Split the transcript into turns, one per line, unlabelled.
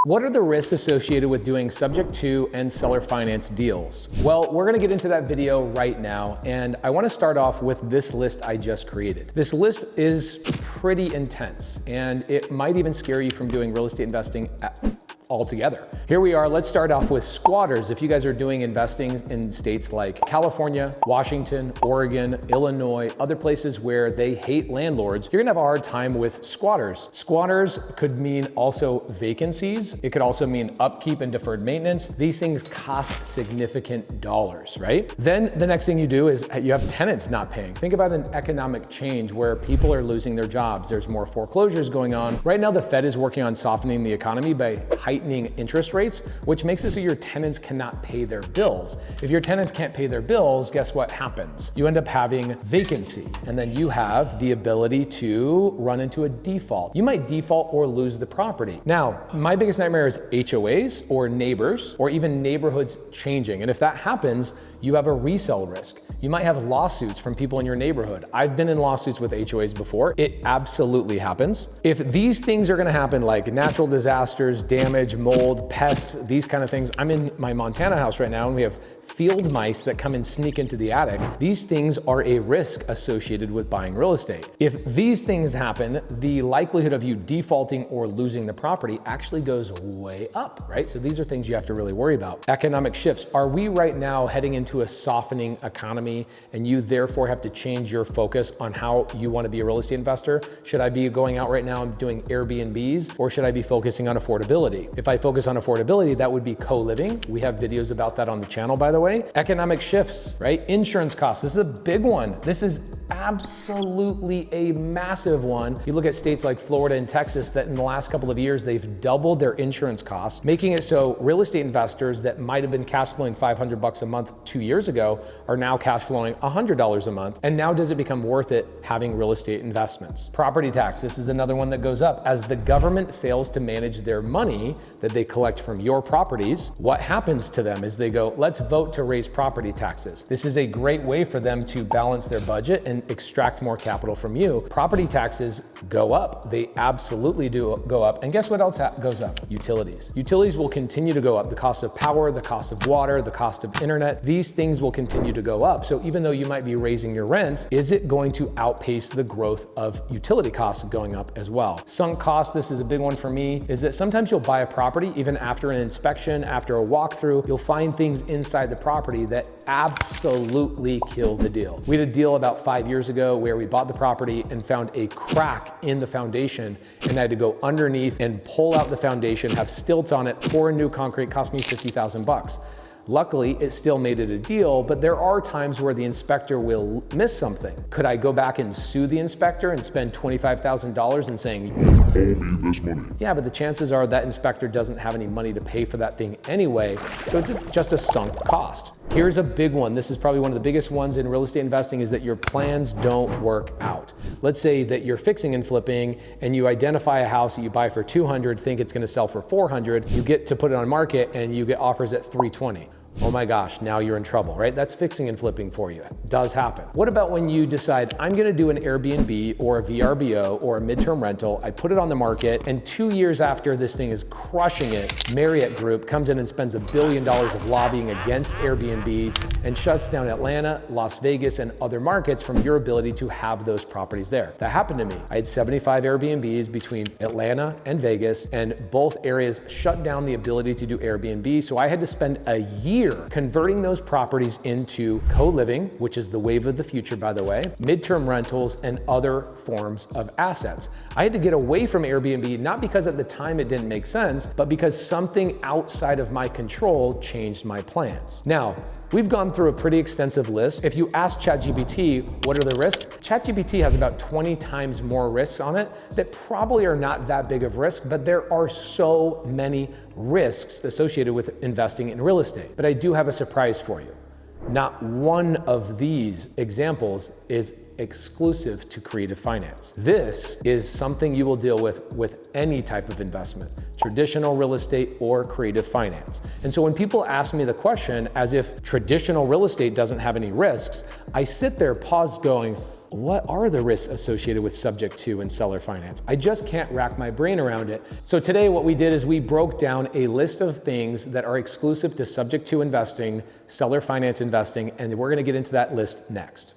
What are the risks associated with doing subject to and seller finance deals? Well, we're gonna get into that video right now, and I wanna start off with this list I just created. This list is pretty intense, and it might even scare you from doing real estate investing altogether. Here we are. Let's start off with squatters. If you guys are doing investing in states like California, Washington, Oregon, Illinois, other places where they hate landlords, you're gonna have a hard time with squatters. Squatters could mean also vacancies. It could also mean upkeep and deferred maintenance. These things cost significant dollars, right? Then the next thing you do is you have tenants not paying. Think about an economic change where people are losing their jobs. There's more foreclosures going on. Right now, the Fed is working on softening the economy by heightening interest rates, which makes it so your tenants cannot pay their bills. If your tenants can't pay their bills, guess what happens? You end up having vacancy, and then you have the ability to run into a default. You might default or lose the property. Now, my biggest nightmare is HOAs or neighbors or even neighborhoods changing. And if that happens, you have a resell risk. You might have lawsuits from people in your neighborhood. I've been in lawsuits with HOAs before. It absolutely happens. If these things are gonna happen, like natural disasters, damage, mold, pests, these kind of things. I'm in my Montana house right now, and we have field mice that come and sneak into the attic. These things are a risk associated with buying real estate. If these things happen, the likelihood of you defaulting or losing the property actually goes way up, right? So these are things you have to really worry about. Economic shifts. Are we right now heading into a softening economy, and you therefore have to change your focus on how you want to be a real estate investor? Should I be going out right now and doing Airbnbs, or should I be focusing on affordability? If I focus on affordability, that would be co-living. We have videos about that on the channel, by the way. Economic shifts, right? Insurance costs. This is a big one. This is absolutely a massive one. You look at states like Florida and Texas that in the last couple of years, they've doubled their insurance costs, making it so real estate investors that might have been cash flowing $500 a month 2 years ago are now cash flowing $100 a month. And now does it become worth it having real estate investments? Property tax. This is another one that goes up. As the government fails to manage their money that they collect from your properties, what happens to them is they go, let's vote to raise property taxes. This is a great way for them to balance their budget and extract more capital from you. Property taxes go up. They absolutely do go up. And guess what else goes up? Utilities. Utilities will continue to go up. The cost of power, the cost of water, the cost of internet, these things will continue to go up. So even though you might be raising your rent, is it going to outpace the growth of utility costs going up as well? Sunk costs, this is a big one for me, is that sometimes you'll buy a property, even after an inspection, after a walkthrough, you'll find things inside the property that absolutely kill the deal. We had a deal about 5 years ago where we bought the property and found a crack in the foundation, and I had to go underneath and pull out the foundation, have stilts on it, pour in new concrete, cost me 50,000 bucks. Luckily, it still made it a deal, but there are times where the inspector will miss something. Could I go back and sue the inspector and spend $25,000 and saying,
"You owe me this money"?
Yeah, but the chances are that inspector doesn't have any money to pay for that thing anyway, so it's just a sunk cost. Here's a big one. This is probably one of the biggest ones in real estate investing, is that your plans don't work out. Let's say that you're fixing and flipping and you identify a house that you buy for 200, think it's gonna sell for 400, you get to put it on market and you get offers at 320. Oh my gosh, now you're in trouble, right? That's fixing and flipping for you. It does happen. What about when you decide, I'm gonna do an Airbnb or a VRBO or a midterm rental, I put it on the market, and 2 years after this thing is crushing it, Marriott Group comes in and spends $1 billion of lobbying against Airbnbs and shuts down Atlanta, Las Vegas, and other markets from your ability to have those properties there. That happened to me. I had 75 Airbnbs between Atlanta and Vegas, and both areas shut down the ability to do Airbnb, so I had to spend a year converting those properties into co-living, which is the wave of the future, by the way, midterm rentals, and other forms of assets. I had to get away from Airbnb, not because at the time it didn't make sense, but because something outside of my control changed my plans. Now, we've gone through a pretty extensive list. If you ask ChatGPT, what are the risks? ChatGPT has about 20 times more risks on it that probably are not that big of risk, but there are so many risks associated with investing in real estate. But I do have a surprise for you. Not one of these examples is exclusive to creative finance. This is something you will deal with any type of investment, traditional real estate or creative finance. And so when people ask me the question as if traditional real estate doesn't have any risks, I sit there paused going, what are the risks associated with subject to and seller finance? I just can't rack my brain around it. So today what we did is we broke down a list of things that are exclusive to subject to investing, seller finance investing, and we're gonna get into that list next.